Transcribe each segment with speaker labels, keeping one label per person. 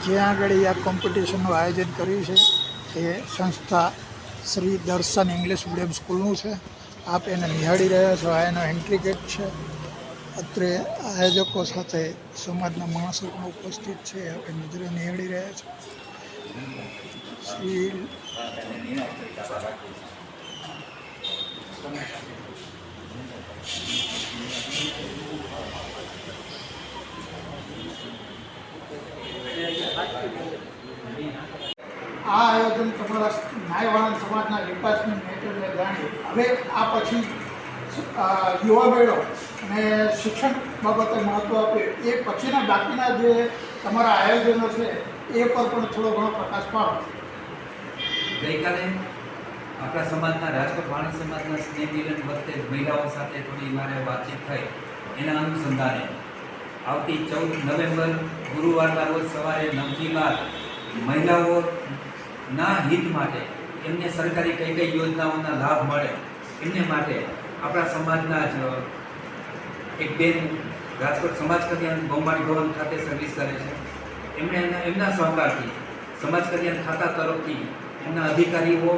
Speaker 1: જ્યાં આગળ આ કોમ્પિટિશનનું આયોજન કર્યું છે એ સંસ્થા શ્રી દર્શન ઇંગ્લિશ મીડિયમ સ્કૂલનું છે. આપ એને નિહાળી રહ્યા છો. આ એનો એન્ટ્રી ગેટ છે. અત્રે આયોજકો સાથે સમાજના માણસો પણ ઉપસ્થિત છે. આપણે નજરે નિહાળી રહ્યા છો. શ્રી આ આયોજન તમારા નાયવાળા સમાજના વિકાસની નેતૃત્વે જાણી હવે આ પછી યુવા મેળો અને શિક્ષણ બાબતે મહત્ત્વ આપ્યું એ પછીના બાકીના જે તમારા આયોજનો છે એ પર પણ થોડો ઘણો પ્રકાશ પાડો.
Speaker 2: ગઈકાલે આપણા સમાજના રાજકોટ વાણિજ્ય સમાજના સ્નેહ મિલન વખતે મહિલાઓ સાથે થોડી મારે વાતચીત થઈ. એના અનુસંધાને આવતી 14 નવેમ્બર ગુરુવારના રોજ સવારે 9થી 12 મહિલાઓના હિત માટે એમને સરકારી કઈ કઈ યોજનાઓના લાભ મળે એમને માટે આપણા સમાજના જ એક બેન રાજકોટ સમાજ કલ્યાણ બોમ્બાણી ભવન ખાતે સર્વિસ કરે છે. એમણે એમના સહકારથી સમાજ કલ્યાણ ખાતા તરફથી એમના અધિકારીઓ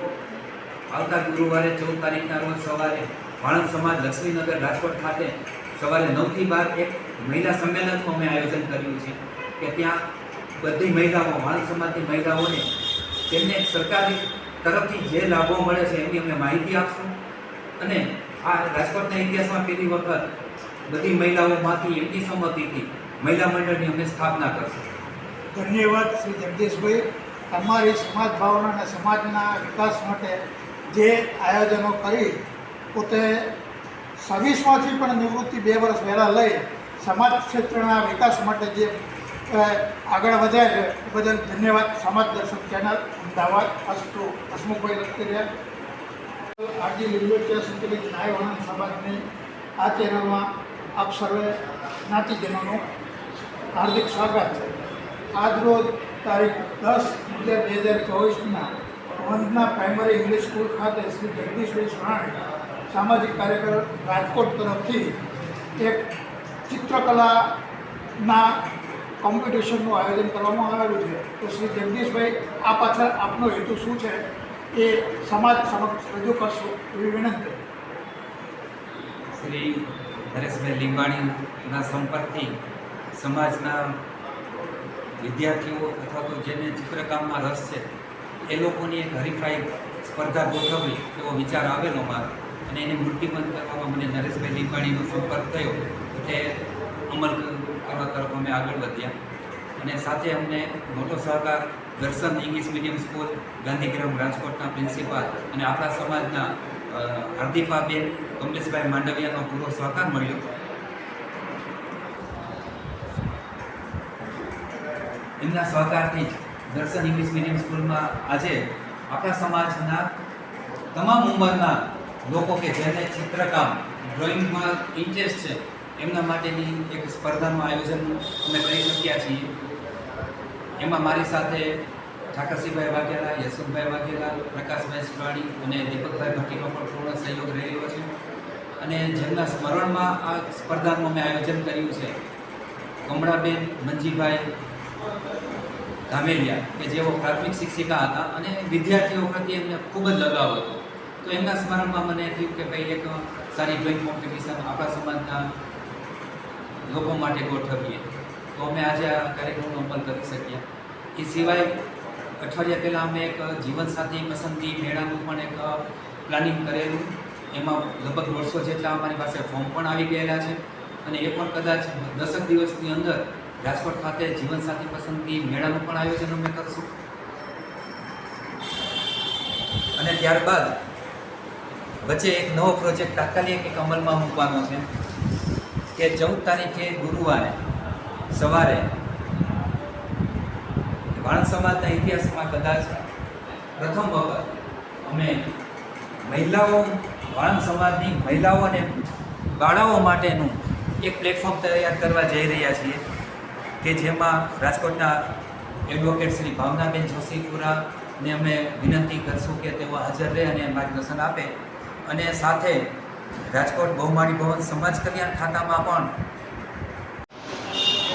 Speaker 2: આવતા ગુરુવારે 14 તારીખના રોજ સવારે વાણંદ સમાજ લક્ષ્મીનગર રાજકોટ ખાતે સવારે 9થી 12 એક મહિલા સંમેલનનું અમે આયોજન કર્યું છે કે ત્યાં બધી મહિલાઓ વાણંદ સમાજની મહિલાઓને તેમને સરકારી તરફથી જે લાભો મળે છે એની અમે માહિતી આપશું અને આ રાજકોટના ઇતિહાસમાં પહેલી વખત બધી મહિલાઓમાંથી એમની સંમતિથી મહિલા મંડળની અમે સ્થાપના કરશું.
Speaker 1: ધન્યવાદ શ્રી જગદીશભાઈ. તમારી સમાજ ભાવના અને સમાજના વિકાસ માટે જે આયોજનો કરી પોતે સર્વિસમાંથી પણ નિવૃત્તિ 2 વર્ષ વહેલા લઈ સમાજ ક્ષેત્રના વિકાસ માટે જે આગળ વધ્યા છે એ બદલ ધન્યવાદ. સમાજ દર્શક ચેનલ અમદાવાદ અસ્તુ હસમુખભાઈ લખી રહ્યા. આરજી લીલોટિયા સંકલિત નાયવાળા સમાજની આ ચેનલમાં આપ સર્વે જ્ઞાતિજનોનું હાર્દિક સ્વાગત છે. આજરોજ તારીખ 10/11/2024ના વંદના પ્રાઇમરી ઇંગ્લિશ સ્કૂલ ખાતે શ્રી જગદીશભાઈ સોનાણી સામાજિક કાર્યકર રાજકોટ તરફથી એક ચિત્રકલાના કોમ્પિટિશનનું આયોજન કરવામાં આવેલું છે. તો શ્રી જગદીશભાઈ આ પાછળ આપનો હેતુ શું છે એ સમાજ સમક્ષ રજૂ કરશો એવી વિનંતી.
Speaker 2: શ્રી નરેશભાઈ લીંબાણીના સંપર્કથી સમાજના વિદ્યાર્થીઓ અથવા તો જેને ચિત્રકામમાં રસ છે એ લોકોની એક હરીફાઈ સ્પર્ધા ગોઠવવી એવો વિચાર આવેલો મારો અને એને મૂર્તિમંત કરવામાં મને નરેશભાઈ લીંબાણીનો સંપર્ક થયો એટલે અમલ કરવા તરફ અમે આગળ વધ્યા અને સાથે અમને મોટો સહકાર દર્શન ઇંગ્લિશ મીડિયમ સ્કૂલ ગાંધીગ્રામ રાજકોટના પ્રિન્સિપાલ અને આપણા સમાજના હાર્દિપાબેન કમલેશભાઈ માંડવિયાનો પૂરો સહકાર મળ્યો. એમના સહકારથી જ દર્શન ઇંગ્લિશ મીડિયમ સ્કૂલમાં આજે આપણા સમાજના તમામ ઉંમરના લોકો કે જેને ચિત્રકામ ડ્રોઈંગમાં ઇન્ટરેસ્ટ છે એમના માટેની એક સ્પર્ધાનું આયોજન અમે કરી શક્યા છીએ. એમાં મારી સાથે ઠાકરસિંહભાઈ વાઘેલા, યશવંતભાઈ વાઘેલા, પ્રકાશભાઈ સુરાણી અને દીપકભાઈ ભટ્ટીનો પણ પૂર્ણ સહયોગ રહેલો છે અને જેમના સ્મરણમાં આ સ્પર્ધાનું અમે આયોજન કર્યું છે. કમળાબેન મંજીભાઈ ધામેલિયા કે જેઓ પ્રાથમિક શિક્ષિકા હતા અને વિદ્યાર્થીઓ પ્રત્યે એમને ખૂબ જ લગાવ હતો. તો એમના સ્મરણમાં મને થયું કે ભાઈ એક સારી ડ્રોઈંગ કોમ્પિટિશન આપણા સમાજના લોકો માટે ગોઠવીએ. તો અમે આજે આ કાર્યક્રમનો અમલ કરી શક્યા. એ સિવાય અઠવાડિયા પહેલાં અમે એક જીવનસાથી પસંદગી મેળાનું પણ એક પ્લાનિંગ કરેલું. એમાં લગભગ 150 જેટલા અમારી પાસે ફોર્મ પણ આવી ગયેલા છે અને એ પણ કદાચ 10 દિવસની અંદર રાજકોટ ખાતે જીવનસાથી પસંદગી મેળાનું પણ આયોજન અમે કરશું. અને ત્યારબાદ વચ્ચે એક નવો પ્રોજેક્ટ તાત્કાલિક એક અમલમાં મૂકવાનો છે કે 14 તારીખે ગુરુવારે સવારે વાણંદ સમાજના ઇતિહાસમાં કદાચ પ્રથમ વખત અમે વાણંદ સમાજની મહિલાઓ અને બાળાઓ માટેનું એક પ્લેટફોર્મ તૈયાર કરવા જઈ રહ્યા છીએ કે જેમાં રાજકોટના એડવોકેટ શ્રી ભાવનાબેન જોશીપુરાને અમે વિનંતી કરશું કે તેઓ હાજર રહે અને માર્ગદર્શન આપે અને સાથે રાજકોટ બહુમાળી ભવન સમાજ કલ્યાણ ખાતામાં પણ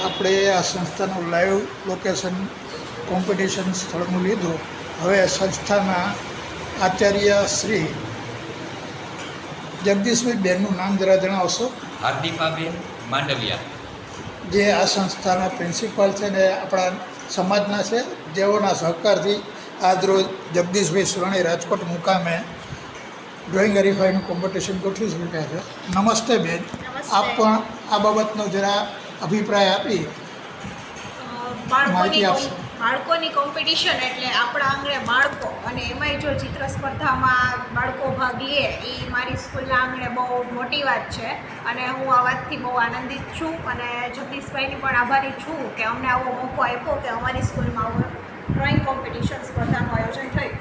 Speaker 1: આપણે આ સંસ્થાનું લાઈવ લોકેશન કોમ્પિટિશન સ્થળનું લીધું. હવે સંસ્થાના આચાર્ય શ્રી જગદીશભાઈ બેનનું નામ જરા જણાવશો.
Speaker 2: હાર્દિકાબેન માંડવિયા.
Speaker 1: જે આ સંસ્થાના પ્રિન્સિપાલ છે ને આપણા સમાજના છે, જેઓના સહકારથી આજરોજ જગદીશભાઈ સુરાણી રાજકોટ મુકામે ડ્રોઈંગ હરીફાઈનું કોમ્પિટિશન ગોઠવી શક્યા છે. નમસ્તે બેન, આપ પણ આ બાબતનો જરા અભિપ્રાય આપી માહિતી આપશો.
Speaker 3: બાળકોની કોમ્પિટિશન એટલે આપણા આંગણે બાળકો, અને એમાંય જો ચિત્ર સ્પર્ધામાં બાળકો ભાગ લે એ મારી સ્કૂલના આંગણે બહુ મોટી વાત છે. અને હું આ વાતથી બહુ આનંદિત છું અને જગદીશભાઈની પણ આભારી છું કે અમને આવો મોકો આપ્યો કે અમારી સ્કૂલમાં આવો ડ્રોઈંગ કોમ્પિટિશન સ્પર્ધાનું આયોજન થયું.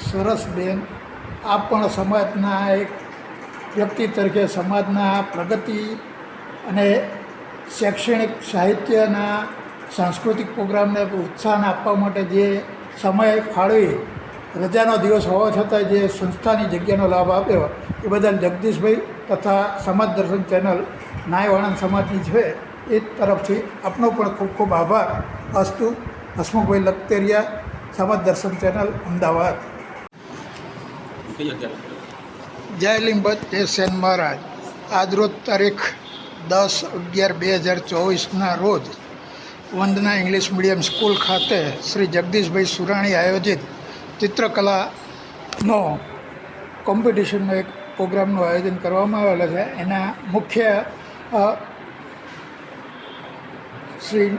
Speaker 1: સરસ બેન, આપ પણ સમાજના એક વ્યક્તિ તરીકે સમાજના પ્રગતિ અને શૈક્ષણિક સાહિત્યના સાંસ્કૃતિક પ્રોગ્રામને પ્રોત્સાહન આપવા માટે જે સમય ફાળવી રજાનો દિવસ હોવા છતાં જે સંસ્થાની જગ્યાનો લાભ આપ્યો એ બદલ જગદીશભાઈ તથા સમાજ દર્શન ચેનલ નાય વાણંદ સમાજની છે એ તરફથી આપનો પણ ખૂબ ખૂબ આભાર. અસ્તુ. હસમુખભાઈ લખતરિયા, સમાજ દર્શન ચેનલ, અમદાવાદ. જય લીંબત જય સેન મહારાજ. આજરોજ તારીખ 10/11/2024ના રોજ વંદના ઇંગ્લિશ મીડિયમ સ્કૂલ ખાતે શ્રી જગદીશભાઈ સુરાણી આયોજિત ચિત્રકલાનો કોમ્પિટિશનનો એક પ્રોગ્રામનું આયોજન કરવામાં આવેલો છે. એના મુખ્ય શ્રી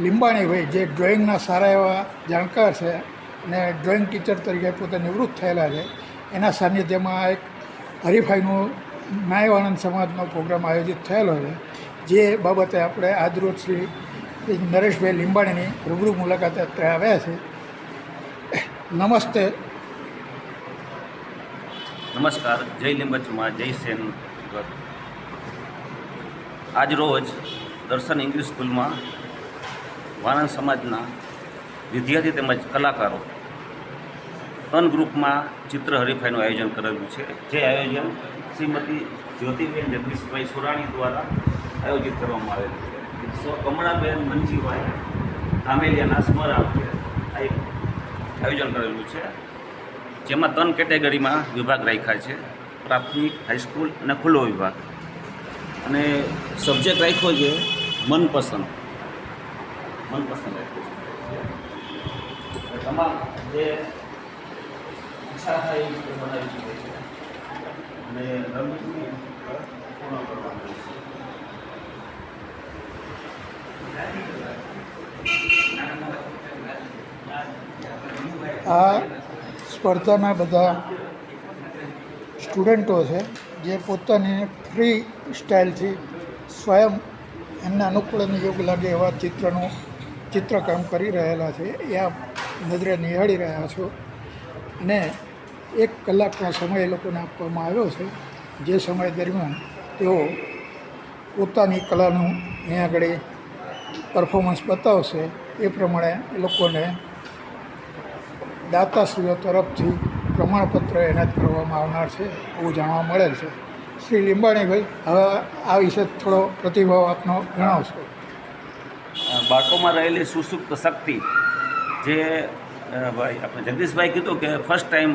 Speaker 1: લીંબાણીભાઈ, જે ડ્રોઈંગના સારા એવા જાણકાર છે અને ડ્રોઈંગ ટીચર તરીકે પોતે નિવૃત્ત થયેલા છે, એના સાનિધ્યમાં એક હરીફાઈનો નાય વાણંદ સમાજનો પ્રોગ્રામ આયોજિત થયેલો છે. જે બાબતે આપણે આજરોજ શ્રી નરેશભાઈ લીંબાણીની રૂબરૂ મુલાકાતે અત્યારે આવ્યા છે. નમસ્તે.
Speaker 4: નમસ્કાર. જય લીંબચમાં, જય સેન. આજ રોજ દર્શન ઇંગ્લિશ સ્કૂલમાં વાણંદ સમાજના વિદ્યાર્થી તેમજ કલાકારો ત્રણ ગ્રુપમાં ચિત્ર હરીફાઈનું આયોજન કરેલું છે. જે આયોજન શ્રીમતી જ્યોતિબેન જગદીશભાઈ સુરાણી દ્વારા આયોજિત કરવામાં આવેલું છે. કમળાબેન મંજીભાઈ ધામેલિયાના સ્મરણાર્થે આ એક આયોજન કરેલું છે. જેમાં 3 કેટેગરીમાં વિભાગ રાખ્યા છે: પ્રાથમિક, હાઈસ્કૂલ અને ખુલ્લો વિભાગ. અને સબ્જેક્ટ રાખ્યો છે મનપસંદ રાખ્યો છે. તમામ જે ઈચ્છા થાય એ બનાવી શકે છે અને રમતની પૂર્ણ કરવાનું છે.
Speaker 1: આ સ્પર્ધાના બધા સ્ટુડન્ટો છે જે પોતાની ફ્રી સ્ટાઇલથી સ્વયં એમને અનુકૂળ અને યોગ્ય લાગે એવા ચિત્રકામ કરી રહેલા છે. એ આપ નજરે નિહાળી રહ્યા છો. અને 1 કલાકનો સમય એ લોકોને આપવામાં આવ્યો છે. જે સમય દરમિયાન તેઓ પોતાની કલાનું અહીં આગળ પરફોર્મન્સ બતાવશે. એ પ્રમાણે એ લોકોને દાતાશ્રીઓ તરફથી પ્રમાણપત્ર એનાયત કરવામાં આવનાર છે, એવું જાણવા મળેલ છે. શ્રી લીંબાણીભાઈ, હવે આ વિશે થોડો પ્રતિભાવ આપનો જણાવશો.
Speaker 4: બાળકોમાં રહેલી સુસુપ્ત શક્તિ, જે ભાઈ આપણે જગદીશભાઈ કીધું કે ફર્સ્ટ ટાઈમ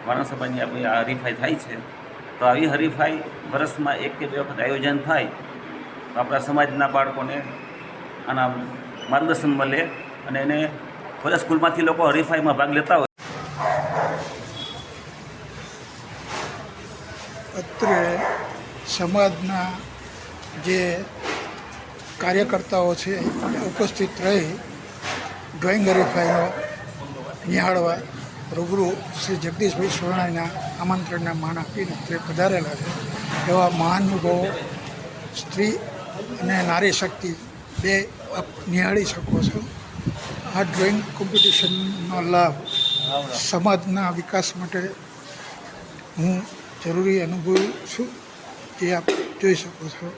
Speaker 4: વાણંદ સમાજની આપણી આ હરીફાઈ થાય છે. તો આવી હરીફાઈ વર્ષમાં 1 કે 2 વખત આયોજન થાય તો આપણા સમાજના બાળકોને આના માર્ગદર્શન મળે અને એને બધા સ્કૂલમાંથી લોકો હરીફાઈમાં ભાગ લેતા હોય.
Speaker 1: અત્રે સમાજના જે કાર્યકર્તાઓ છે એ ઉપસ્થિત રહી ડ્રોઈંગ હરીફાઈનો નિહાળવા રૂબરૂ શ્રી જગદીશભાઈ સુરાણીના આમંત્રણને માન આપીને તે પધારેલા છે. એવા મહાનુભાવો, સ્ત્રી અને નારી શક્તિ બે આપ નિહાળી શકો છો. આ ડ્રોઈંગ કોમ્પિટિશનનો લાભ સમાજના વિકાસ માટે હું જરૂરી અનુભવું છું, જે આપ જોઈ શકો છો.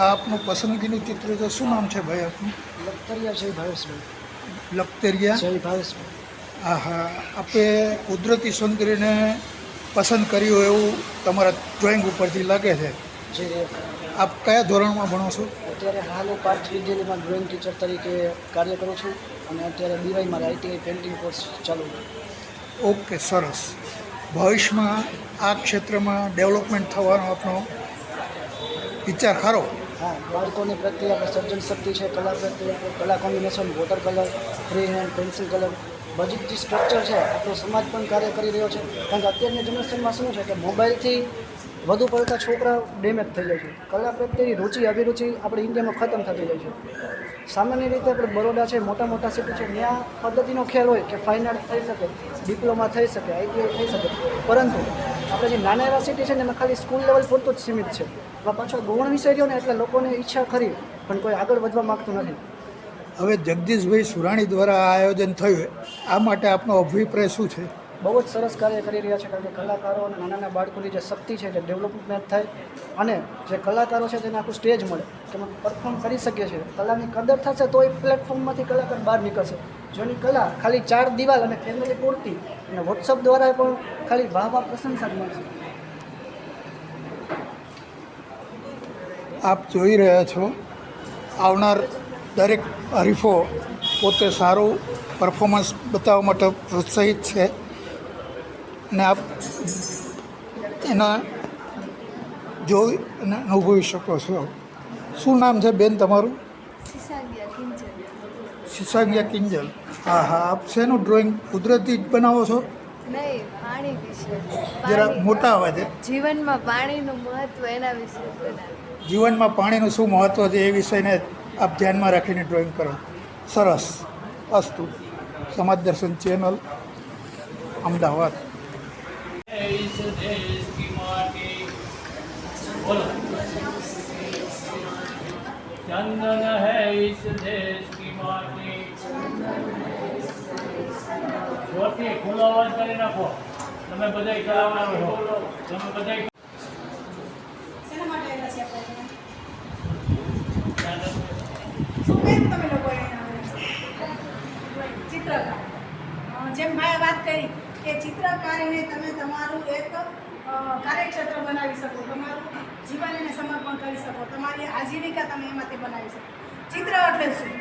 Speaker 1: આ આપનું પસંદગીનું ચિત્ર છે. શું નામ છે ભાઈ આપનું?
Speaker 5: લખતરિયા જય ભાવેશભાઈ.
Speaker 1: લખતરિયા.
Speaker 5: જય ભાવેશભાઈ.
Speaker 1: હા હા, આપે કુદરતી સૌંદર્યને પસંદ કર્યું એવું તમારા ડ્રોઈંગ ઉપરથી લાગે છે.
Speaker 5: જે
Speaker 1: આપ કયા ધોરણમાં ભણો છો?
Speaker 5: અત્યારે હાલ હું પાર્થ વિદ્યાલયમાં ડ્રોઈંગ ટીચર તરીકે કાર્ય કરું છું અને અત્યારે બીવાયમાં આઈટીઆઈ પેઇન્ટિંગ કોર્સ ચાલુ છે.
Speaker 1: ઓકે, સરસ. ભવિષ્યમાં આ ક્ષેત્રમાં ડેવલપમેન્ટ થવાનો આપણો વિચાર ખરો?
Speaker 5: હા, બાળકોની પ્રત્યે આપણે સર્જન શક્તિ છે, કલા પ્રત્યે કલા combination, water colour, free hand, pencil colour, બધી જે સ્ટ્રક્ચર છે આપણો સમાજ પણ કાર્ય કરી રહ્યો છે. કારણ કે અત્યારની જનરેશનમાં શું છે કે મોબાઈલથી વધુ પડતા છોકરા ડેમેજ થઈ જાય છે. કલા પ્રત્યેની રુચિ અભિરુચિ આપણે ઇન્ડિયામાં ખતમ થતી જાય છે. સામાન્ય રીતે આપણે બરોડા છે, મોટા મોટા સિટી છે, ત્યાં પદ્ધતિનો ખ્યાલ હોય કે ફાઇન આર્ટ થઈ શકે, ડિપ્લોમા થઈ શકે, આઈટીઆઈ થઈ શકે, પરંતુ આપણે જે નાના એવા સિટી છે ને એમાં ખાલી સ્કૂલ લેવલ પૂરતું જ સીમિત છે. પાછળ ગૌણ વિષય રહ્યો ને એટલે લોકોને ઈચ્છા ખરી પણ કોઈ આગળ વધવા માગતું નથી.
Speaker 1: હવે જગદીશભાઈ સુરાણી દ્વારા આ આયોજન થયું, આ માટે આપનો અભિપ્રાય શું છે?
Speaker 5: બહુ જ સરસ કાર્ય કરી રહ્યા છે. કારણ કે કલાકારો અને નાના નાના બાળકોની જે શક્તિ છે જે ડેવલપમેન્ટ થાય અને જે કલાકારો છે તેને આખું સ્ટેજ મળે, તેમાં પરફોર્મ કરી શકીએ છીએ. કલાની કદર થશે તો એ પ્લેટફોર્મમાંથી કલાકાર બહાર નીકળશે. જોની કલા ખાલી 4 દિવાલ અને ફેમિલી પૂરતી અને વોટ્સઅપ દ્વારા પણ ખાલી વાહ પ્રશંસા જ મળશે.
Speaker 1: આપ જોઈ રહ્યા છો, આવનાર દરેક હરીફો પોતે સારું પરફોર્મન્સ બતાવવા માટે પ્રોત્સાહિત છે અને આપ એના જોઈ અને અનુભવી શકો છો. શું નામ છે બેન તમારું? શિશાંગિયા કિંજલ. હા હા, આપ શેનું ડ્રોઈંગ કુદરતી જ બનાવો છો?
Speaker 6: નહીં, પાણી વિશે.
Speaker 1: જરા મોટા અવાજે.
Speaker 6: જીવનમાં પાણીનું મહત્વ એના વિશે બનાવ્યું.
Speaker 1: જીવનમાં પાણીનું શું મહત્ત્વ છે એ વિષયને આપ ધ્યાનમાં રાખીને ડ્રોઈંગ કરો. સરસ. અસ્તુ. સમાજ દર્શન ચેનલ, અમદાવાદ.
Speaker 7: इस देश की माटी बोलो चंदन है इस देश की माटी જોરથી ખુલ્લો અવાજ કરી નાખો. તમે બધા કલાકારો છો, તમે બધા
Speaker 3: શેના માટે આવ્યા છે આપણે? શું કેમ તમે લોકો અહીંયા આવ્યા છો? ચિત્રકાર. જેમ ભાઈએ વાત કરી કે ચિત્રકારીને તમે તમારું એક કાર્યક્ષેત્ર બનાવી શકો, તમારું જીવન એને સમર્પણ કરી શકો, તમારી આજીવિકા તમે એમાંથી બનાવી શકો. ચિત્ર એટલે શું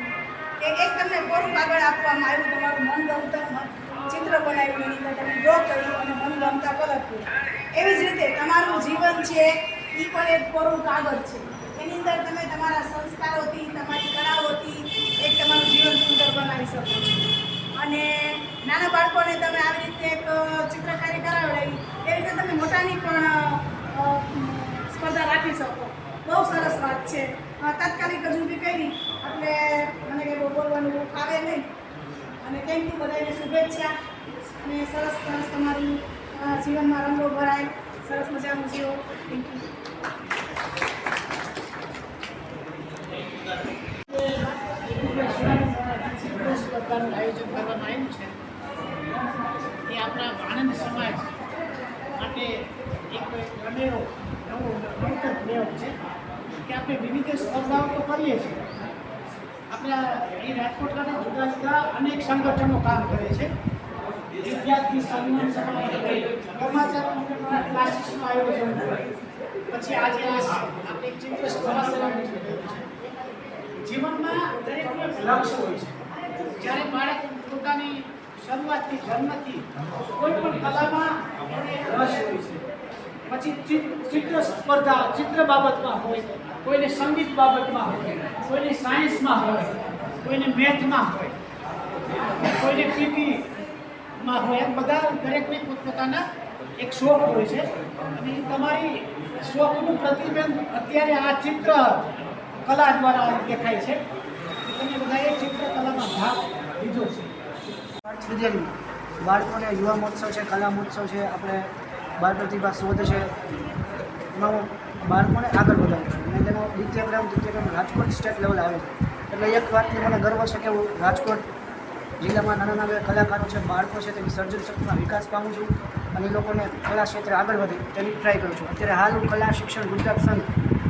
Speaker 3: કે એક તમને કોરું કાગળ આપવામાં આવ્યું, તમારું મનગમતા ચિત્ર બનાવ્યું, એની અંદર તમે ડ્રો કર્યું અને મનગમતા કલર કર્યું. એવી જ રીતે તમારું જીવન છે એ પણ એક કોરું કાગળ છે. એની અંદર તમે તમારા સંસ્કારોથી, તમારી કળાઓથી એક તમારું જીવન સુંદર બનાવી શકો છો. અને નાના બાળકોને તમે આવી રીતે એક ચિત્રકારી કરાવડાવી, એ રીતે તમે મોટાની પણ સ્પર્ધા રાખી શકો. બહુ સરસ વાત છે. તાત્કાલિક હજુ બી કરી એટલે મને કંઈ બહુ બોલવાનું આવે નહીં. અને થેન્ક યુ, બધાને શુભેચ્છા. અને સરસ સરસ તમારું જીવનમાં રંગો ભરાય, સરસ મજાનું જીવો. Thank you.
Speaker 8: પ્રકારનું આયોજન કરવામાં આવ્યું છે એ આપણા આણંદ સમાજ માટે એક અનેરો નવો નવતર પ્રયોગ છે કે આપણે વિવિધ સ્પર્ધાઓ તો કરીએ છીએ. આપણા એ રાજકોટ ખાતે જુદા જુદા અનેક સંગઠનો કામ કરે છે. વિદ્યાર્થી સન્માન સમાજ, કર્મચારી મંડળના ક્લાસીસનું આયોજન કરે, પછી આજે આપણે એક ચિત્ર સ્પર્ધા જીવનમાં દરેકનું એક લક્ષ્ય હોય છે. જ્યારે બાળક પોતાની શરૂઆતથી જન્મથી કોઈ પણ કલામાં એને રસ હોય છે, પછી ચિત્ર સ્પર્ધા ચિત્ર બાબતમાં હોય, કોઈને સંગીત બાબતમાં હોય, કોઈને સાયન્સમાં હોય, કોઈને મેથમાં હોય, કોઈને પીટીમાં હોય, એમ બધા દરેકને પોતપોતાના એક શોખ હોય છે. અને તમારી શોખનું પ્રતિબિંબ અત્યારે આ ચિત્ર કલા દ્વારા દેખાય છે. તમે બધાએ ચિત્રકલામાં ભાગ લીધો છે.
Speaker 5: પાર્થ વિદ્યાલયમાં બાળકોને યુવા મહોત્સવ છે, કલા મહોત્સવ છે, આપણે બાળ પ્રતિભા શોધ છે, એમાં બાળકોને આગળ વધારું છું અને તેનો દ્વિતીયક્રમ રાજકોટ સ્ટેટ લેવલ આવે છે. એટલે એક વાતની મને ગર્વ છે કે હું રાજકોટ જિલ્લામાં નાના નાના કલાકારો છે, બાળકો છે, તેની સર્જન શક્તિમાં વિકાસ પામું છું અને એ લોકોને કલા ક્ષેત્રે આગળ વધે તેની ટ્રાય કરું છું. અત્યારે હાલ હું કલા શિક્ષણ ગુજરાત સંઘ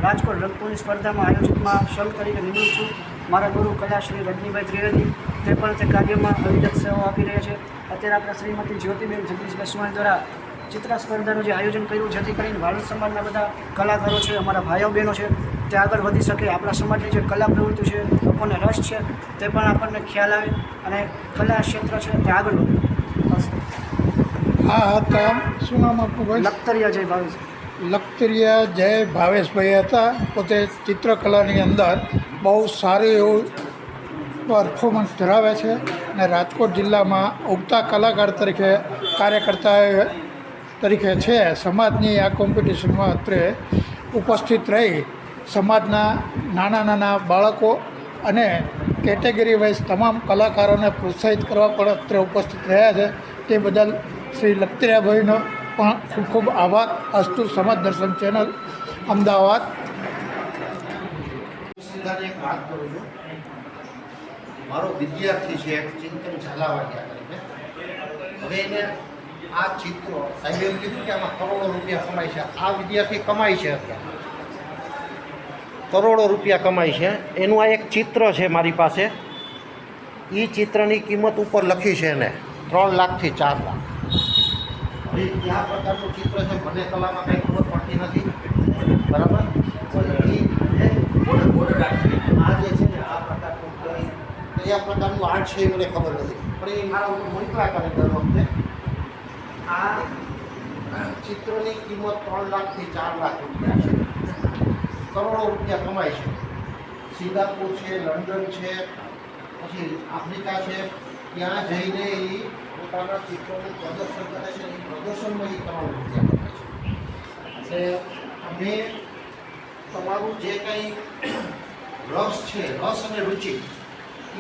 Speaker 5: રાજકોટ રંગપૂરની સ્પર્ધામાં આયોજિતમાં સંઘ તરીકે નિમણૂક છું. મારા ગુરુ કલા શ્રી રજનીભાઈ ત્રિવેદી તે પણ તે કાર્યમાં અવિરત સેવાઓ આપી રહ્યા છે. અત્યારે આપણા શ્રીમતી જ્યોતિબેન જગદીશભાઈ સુવાણી દ્વારા ચિત્ર સ્પર્ધાનું જે આયોજન કર્યું જેથી કરીને વાળંદ સમાજના બધા કલાકારો છે, અમારા ભાઈઓ બહેનો છે, તે આગળ વધી શકે. આપણા સમાજની જે કલા પ્રવૃત્તિ છે, લોકોને રસ છે, તે પણ આપણને ખ્યાલ આવે અને કલા ક્ષેત્ર છે તે આગળ વધે.
Speaker 1: આ હતા શું નામ આપનું ભાઈ?
Speaker 5: લખતરિયા જય ભાવેશ.
Speaker 1: લખતરિયા જય ભાવેશભાઈ હતા. પોતે ચિત્રકલાની અંદર બહુ સારું એવું પરફોર્મન્સ ધરાવે છે અને રાજકોટ જિલ્લામાં ઉગતા કલાકાર તરીકે કાર્યકર્તા તરીકે છે. સમાજની આ કોમ્પિટિશનમાં અત્રે ઉપસ્થિત રહી સમાજના નાના નાના બાળકો અને કેટેગરી વાઇઝ તમામ કલાકારોને પ્રોત્સાહિત કરવા પણ અત્રે ઉપસ્થિત રહ્યા છે. તે બદલ શ્રી લખતરિયાભાઈનો પણ ખૂબ ખૂબ આભાર. અસ્તુ સમાજ દર્શન ચેનલ અમદાવાદ.
Speaker 9: એક વાત કરું છું. મારો વિદ્યાર્થી છે ચિંતન ઝાલાવાડિયા કરીને. હવે એને આ ચિત્રો સાહેબ એમ કીધું કે આમાં કરોડો રૂપિયા કમાય છે. આ વિદ્યાર્થી કમાય છે અત્યારે કરોડો રૂપિયા કમાય છે. એનું આ એક ચિત્ર છે મારી પાસે. એ ચિત્રની કિંમત ઉપર લખી છે એને 3 લાખથી 4 લાખ. હવે આ પ્રકારનું ચિત્ર છે. મને કલામાં કંઈ ખબર પડતી નથી, બરાબર. આ જે છે ને આ પ્રકારનું કયા પ્રકારનું આર્ટ છે એ મને ખબર નથી, પણ એ મારા ઉપર મોકલા કરે દર વખતે. આ ચિત્રની કિંમત 3 લાખથી 4 લાખ રૂપિયા છે. કરોડો રૂપિયા કમાય છે. સિંગાપુર છે, લંડન છે, પછી આફ્રિકા છે, ત્યાં જઈને એ પોતાના ચિત્રોનું પ્રદર્શન કરે છે. એ પ્રદર્શનમાં એ કરોડો રૂપિયા કમાય છે. એટલે અમે તમારું જે કંઈ રસ છે, રસ અને રુચિ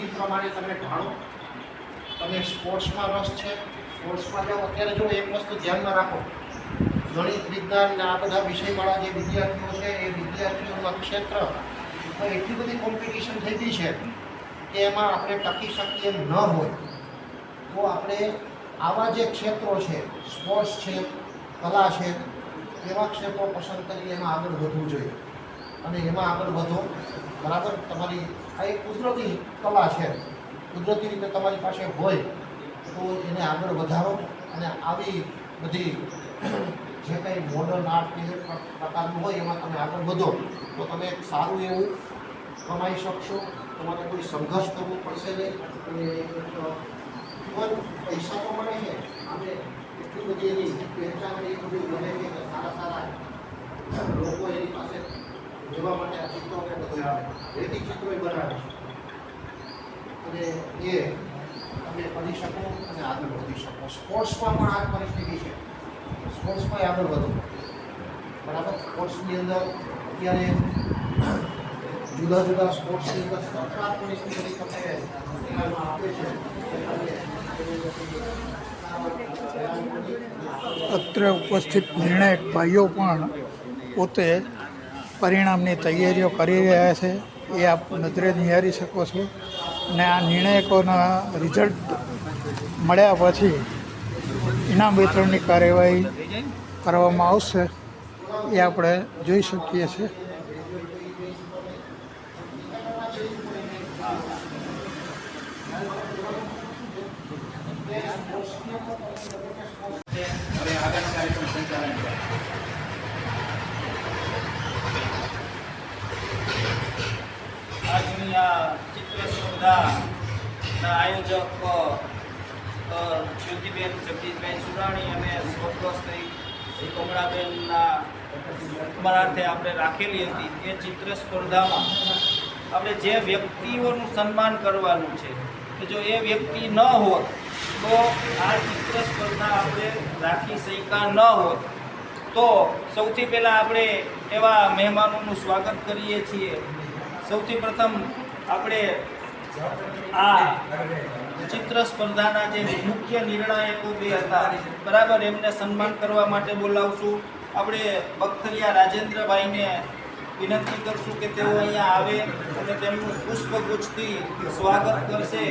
Speaker 9: એ પ્રમાણે તમે જાણો. તમે સ્પોર્ટ્સમાં રસ છે, સ્પોર્ટ્સમાં જાઓ. અત્યારે જો એક વસ્તુ ધ્યાનમાં રાખો, ગણિત વિજ્ઞાન ને આ બધા વિષયવાળા જે વિદ્યાર્થીઓ છે એ વિદ્યાર્થીઓના ક્ષેત્ર એટલી બધી કોમ્પિટિશન થઈ ગઈ છે કે એમાં આપણે ટકી શકીએ એમ ન હોય તો આપણે આવા જે ક્ષેત્રો છે, સ્પોર્ટ્સ છે, કલા છે, એવા ક્ષેત્રો પસંદ કરી એમાં આગળ વધવું જોઈએ અને એમાં આગળ વધો, બરાબર. તમારી આ એક કુદરતી કલા છે, કુદરતી રીતે તમારી પાસે હોય તો એને આગળ વધારો અને આવી બધી જે કંઈ મોડર્ન આર્ટ એ પ્રકારનું હોય એમાં તમે આગળ વધો તો તમે એક સારું એવું કમાઈ શકશો. તમારે કોઈ સંઘર્ષ કરવો પડશે નહીં અને ઇવન પૈસા તો મળે છે. આપણે એટલી બધી એની પહેચાન એ બધું બને છે કે સારા સારા લોકો એની પાસે જોવા માટે આ ચિત્રોને બધું આવે, રેતી ચિત્રો બનાવે છે અને એ તમે કરી શકો અને આગળ વધી શકો. સ્પોર્ટ્સમાં પણ આ પરિસ્થિતિ છે. સ્પોર્ટ્સમાં આગળ વધો, બરાબર. સ્પોર્ટ્સની અંદર અત્યારે જુદા જુદા સ્પોર્ટ્સની અંદર સરકાર પણ એટલી બધી તમને આપે છે.
Speaker 1: અત્રે ઉપસ્થિત નિર્ણાયક ભાઈઓ પણ પોતે પરિણામની તૈયારીઓ કરી રહ્યા છે. એ આપ નજરે નિહાળી શકો છો. અને આ નિર્ણાયકોના રિઝલ્ટ મળ્યા પછી ઇનામ વિતરણની કાર્યવાહી કરવામાં આવશે એ આપણે જોઈ શકીએ છીએ.
Speaker 2: હવે આગળ કાર્યક્રમ સંચાલન છે.
Speaker 10: આજની આ ચિત્ર સ્પર્ધાના આયોજક જ્યોતિબેન જગદીશભાઈ સુરાણી અને સ્વર્ગસ્થ શ્રી કમળાબેનના સ્મરણાર્થે આપણે રાખેલી હતી. એ ચિત્ર સ્પર્ધામાં આપણે જે વ્યક્તિઓનું સન્માન કરવાનું છે કે જો એ વ્યક્તિ ન હોત તો આ ચિત્ર સ્પર્ધા આપણે રાખી શક્યા ન હોત. તો સૌથી પહેલાં આપણે એવા મહેમાનોનું સ્વાગત કરીએ છીએ. સૌથી પ્રથમ આપણે આ ચિત્ર સ્પર્ધાના જે મુખ્ય નિર્ણાયકો બે હતા, બરાબર, એમને સન્માન કરવા માટે બોલાવશું. આપણે બખતરિયા રાજેન્દ્રભાઈને વિનંતી કરશું કે તેઓ અહીંયા આવે અને તેમનું પુષ્પગુચ્છથી સ્વાગત કરશે.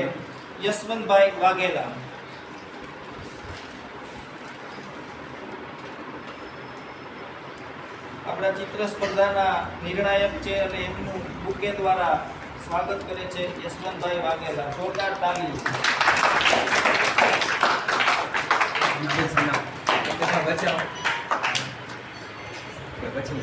Speaker 10: યશવંતભાઈ વાઘેલા. આપણા ચિત્ર સ્પર્ધાના નિર્ણાયક છે અને એમનું બુકે દ્વારા સ્વાગત કરે છે યશવંતભાઈ વાઘેલા. જોરદાર તાલી.
Speaker 2: બચાવ પછી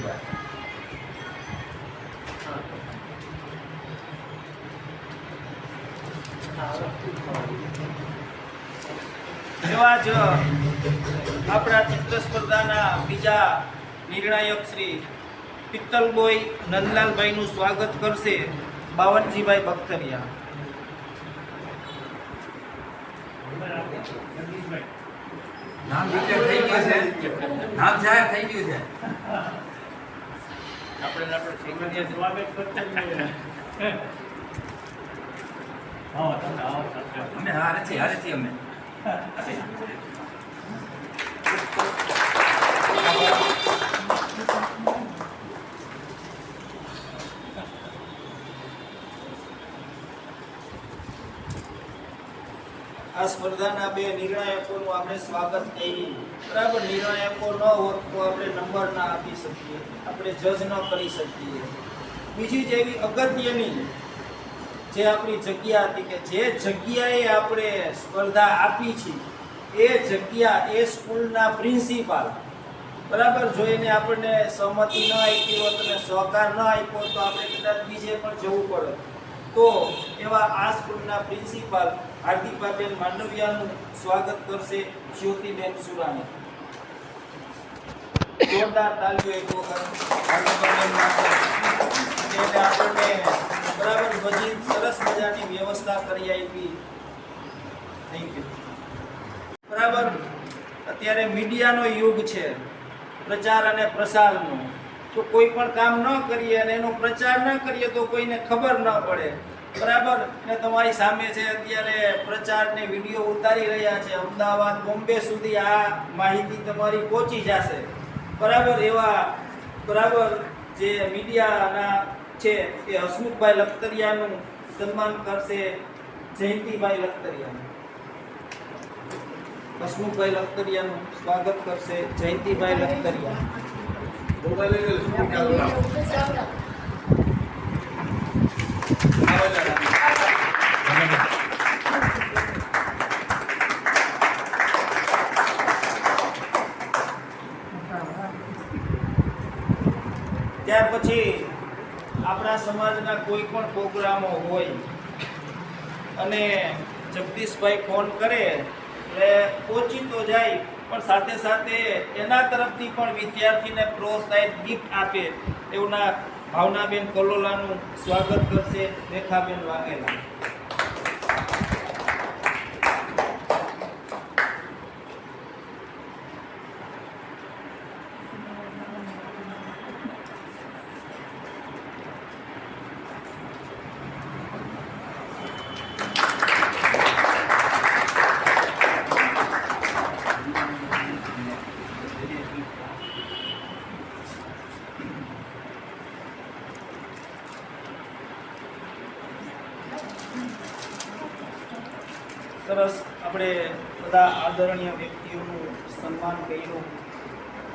Speaker 10: એવા જ આપણા ચિત્ર સ્પર્ધાના બીજા નિર્ણાયક શ્રી પિત્તલબોય નંદલાલભાઈનું સ્વાગત કરશે બાવનજીભાઈ બખ્તરિયા.
Speaker 2: નામ ડિક્લેર થઈ ગયું છે, નામ જાહેર થઈ ગયું છે.
Speaker 10: આપણે
Speaker 7: સ્વાગત કરતા જ નહીં. આવો તમે આવો સાથે.
Speaker 2: અમે હારે છીએ અમે.
Speaker 10: આ સ્પર્ધાના બે નિર્ણાયકોનું આપણે સ્વાગત કરી. બરાબર, નિર્ણાયકો ન હોત તો આપણે નંબર ના આપી શકીએ, આપણે જજ ન કરી શકીએ. બીજી જ એવી અગત્યની જે આપણી જગ્યા હતી કે જે જગ્યાએ આપણે સ્પર્ધા આપી છે એ જગ્યા એ સ્કૂલના પ્રિન્સિપાલ, બરાબર, જોઈને આપણને સહમતિ ન આપી હોત અને સહકાર ન આપ્યો તો આપણે કદાચ બીજે પણ જવું પડે. તો એવા આ સ્કૂલના પ્રિન્સિપાલ હાર્દિકાબેન માંડવિયાનું સ્વાગત કરશે જ્યોતિબેન સુરાણી. જોરદાર તાલીઓ એક વખત હાર્દિકાબેન માટે. એને આપણને બરાબર બધી સરસ મજાની વ્યવસ્થા કરી આપી. Thank you. બરાબર, અત્યારે મીડિયાનો યુગ છે, પ્રચાર અને પ્રસારનો. તો કોઈ પણ કામ ન કરીએ અને એનો પ્રચાર ન કરીએ તો કોઈને ખબર ન પડે. બરાબર, ને તમારી સામે છે અત્યારે પ્રચારને વિડીયો ઉતારી રહ્યા છે. અમદાવાદ, બોમ્બે સુધી આ માહિતી તમારી પહોંચી જશે. બરાબર, એવા બરાબર જે મીડિયાના છે એ હસમુખભાઈ લખતરિયાનું સન્માન કરશે જયંતિભાઈ લખતરિયાનું. હસમુખભાઈ લખતરિયાનું સ્વાગત કરશે જયંતિભાઈ લખતરિયા. ત્યાર પછી આપણા સમાજના કોઈ પણ પ્રોગ્રામો હોય અને જગદીશભાઈ ફોન કરે એટલે પહોંચી તો જાય, પણ સાથે સાથે એના તરફથી પણ વિદ્યાર્થીને પ્રોત્સાહિત ગિફ્ટ આપે એવના ભાવનાબેન કલોલાનું સ્વાગત કરશે રેખાબેન વાઘેલા. સરસ, આપણે બધા આદરણીય વ્યક્તિઓનું સન્માન કર્યું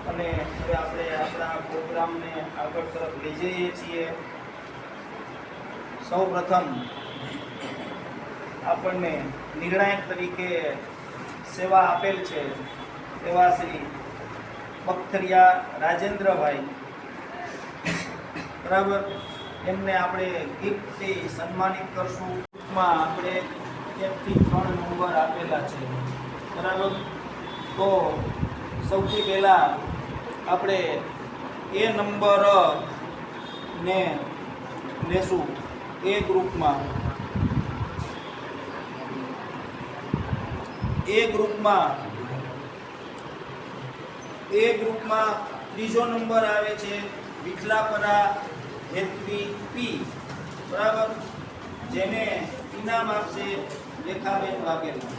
Speaker 10: અને હવે આપણે આપણા પ્રોગ્રામને આગળ તરફ લઈ જઈએ છીએ. સૌ પ્રથમ આપણને નિર્ણાયક તરીકે સેવા આપેલ છે એવા શ્રી બખ્તરિયા રાજેન્દ્રભાઈ, બરાબર, એમને આપણે ગિફ્ટથી સન્માનિત કરશું. માં આપણે 1 થી 3 નંબર આપેલા છે, બરાબર. તો સૌથી પહેલાં આપણે એ નંબર ને લેશું એ ગ્રુપમાં. એ ગ્રુપમાં ત્રીજો નંબર આવે છે વિઠલાપરા હેતવી પી, બરાબર, જેને ઇનામ આપશે રેખાબેન વાઘેલા.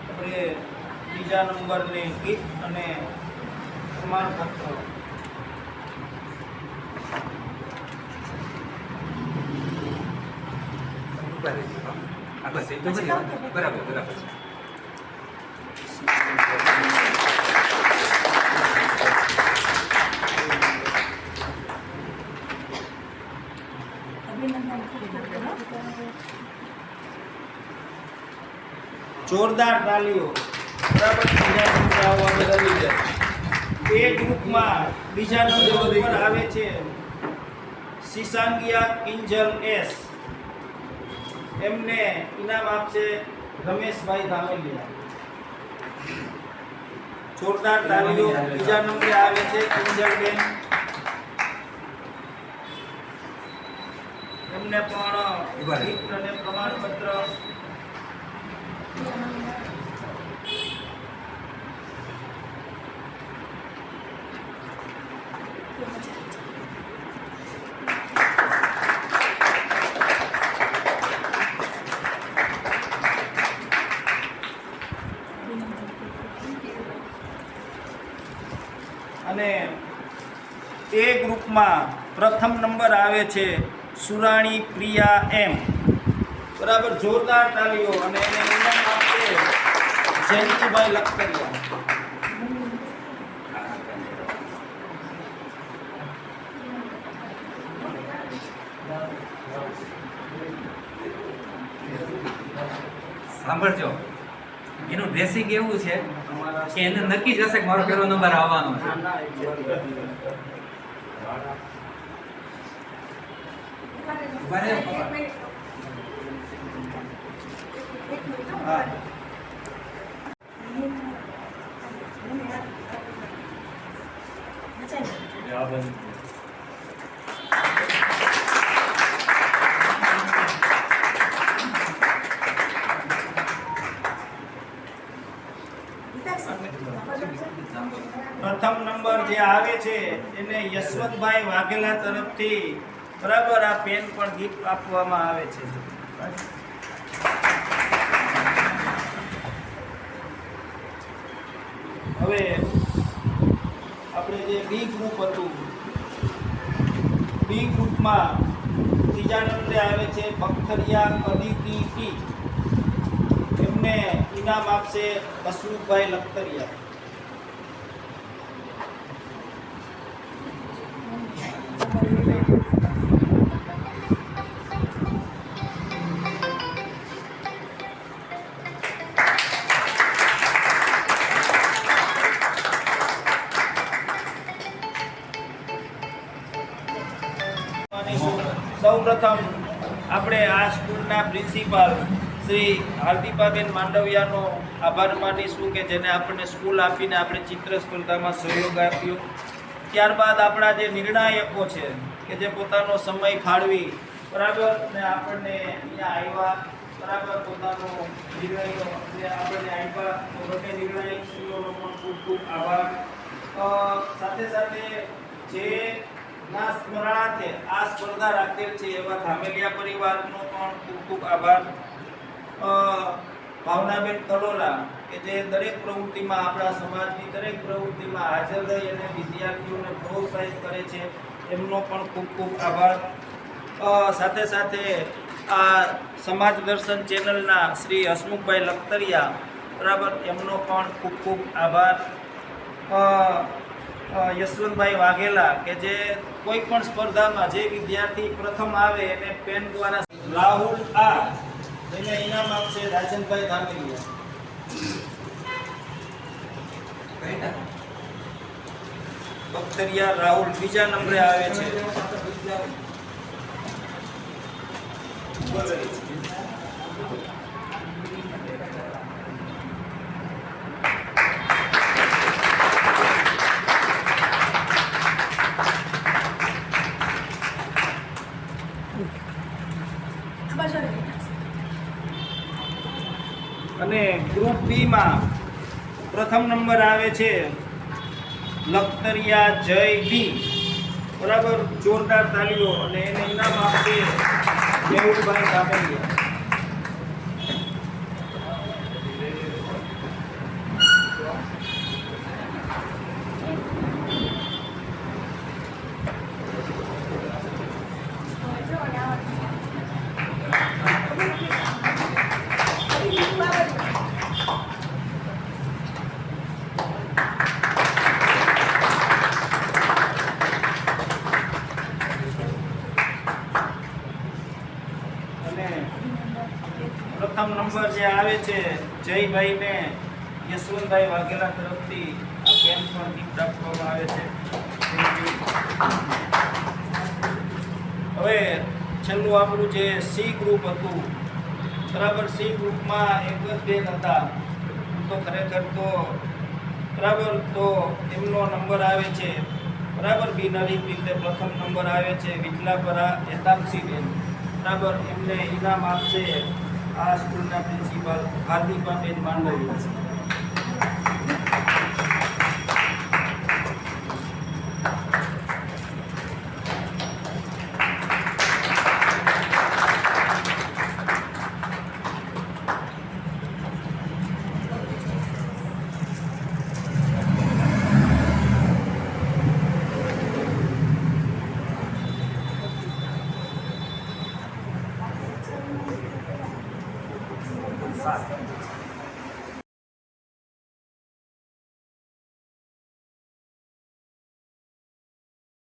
Speaker 10: આપણે બીજા નંબરની કીટ અને પ્રમાણપત્ર
Speaker 2: બસ એ તો બરાબર બરાબર છે.
Speaker 10: જોરદાર તાલીઓ. બરાબર, બીજા નંબર આવવા બદલ એ ગ્રુપમાં બીજા નંબર ઉપર આવે છે શિશાંગિયા કિંજલ એસ. એમને ઇનામ આપશે રમેશભાઈ ધામેલિયા. જોરદાર તાલીઓ. બીજા નંબરે આવે છે કિંજલબેન. એમને પણ ગિફ્ટ અને પ્રમાણપત્ર. અને એ ગ્રુપમાં પ્રથમ નંબર આવે છે સુરાણી પ્રિયા એમ. બરાબર, જોરદાર તાલીઓ. અને એને ઇનામ આપશે જયંતિભાઈ લખતરિયા.
Speaker 2: સાંભળજો, એનું ડ્રેસિંગ એવું છે કે એને નક્કી જ હશે કે મારો પહેલો નંબર આવવાનો છે. ઉભા રહો, પપ્પા.
Speaker 10: હા. પ્રથમ નંબર જે આવે છે એને યશવંતભાઈ વાઘેલા તરફથી બરાબર આ પેન પણ ગિફ્ટ આપવામાં આવે છે. હવે આપણે જે બી ગ્રુપ હતું, બી ગ્રુપમાં ત્રીજા નંબરે આવે છે બખતરિયા અદિતિ ટી. એમને ઇનામ આપશે હસમુખભાઈ લખતરિયા. સૌપ્રથમ આપણે આ સ્કૂલના પ્રિન્સિપાલ શ્રી હાર્દિકાબેન માંડવિયાનો આભાર માનીશું કે જેને આપણને સ્કૂલ આપીને આપણે ચિત્ર સ્પર્ધામાં સહયોગ આપ્યો. ત્યારબાદ આપણા જે નિર્ણાયકો છે કે જે પોતાનો સમય ફાળવી બરાબર ને આપણને અહીંયા આવ્યા, બરાબર પોતાનો નિર્ણયો જે આપણને આપ્યા, તો બંને નિર્ણાયકશ્રીઓનો પણ ખૂબ ખૂબ આભાર. સાથે સાથે જે ના સ્મરણાર્થે આ સ્પર્ધા રાખેલ છે એવા ધામેલિયા પરિવારનો પણ ખૂબ ખૂબ આભાર. ભાવનાબેન કલોલા કે જે દરેક પ્રવૃત્તિમાં આપણા સમાજની દરેક પ્રવૃત્તિમાં હાજર રહી અને વિદ્યાર્થીઓને પ્રોત્સાહિત કરે છે, એમનો પણ ખૂબ ખૂબ આભાર. સાથે સાથે આ સમાજ દર્શન ચેનલના શ્રી હસમુખભાઈ લખતરિયા બરાબર, એમનો પણ ખૂબ ખૂબ આભાર. યશવંતભાઈ વાઘેલા કે જે કોઈ પણ સ્પર્ધામાં જે વિદ્યાર્થી પ્રથમ આવે એને પેન દ્વારા. રાહુલ આ એને ઇનામ આપશે રાજનભાઈ ધામેલિયા. બખતરિયા રાહુલ બીજા નંબરે આવે છે. અને ગ્રુપ બી માં પ્રથમ નંબર આવે છે લખતરિયા જય બી. બરાબર, જોરદાર તાલીઓ. અને એને ઇનામ આપશે મેહુલભાઈ કામેલિયા. અને પ્રથમ નંબર જે આવે છે જયભાઈને યશવંતભાઈ વાઘેલા તરફથી આ પેન પણ ગિફ્ટ આપવામાં આવે છે. હવે છેલ્લું આપણું જે સી ગ્રુપ હતું, બરાબર, સી ગ્રુપમાં એક જ બેન હતા. તો ખરેખર તો બરાબર, તો એમનો નંબર આવે છે, બરાબર, બિનહરીફ રીતે પ્રથમ નંબર આવે છે વિઠલાપરા હેતાક્ષીબેન. બરાબર, એમને ઇનામ આપશે આ સ્કૂલના પ્રિન્સિપાલ હાર્દિકાબેન માંડવી. સાત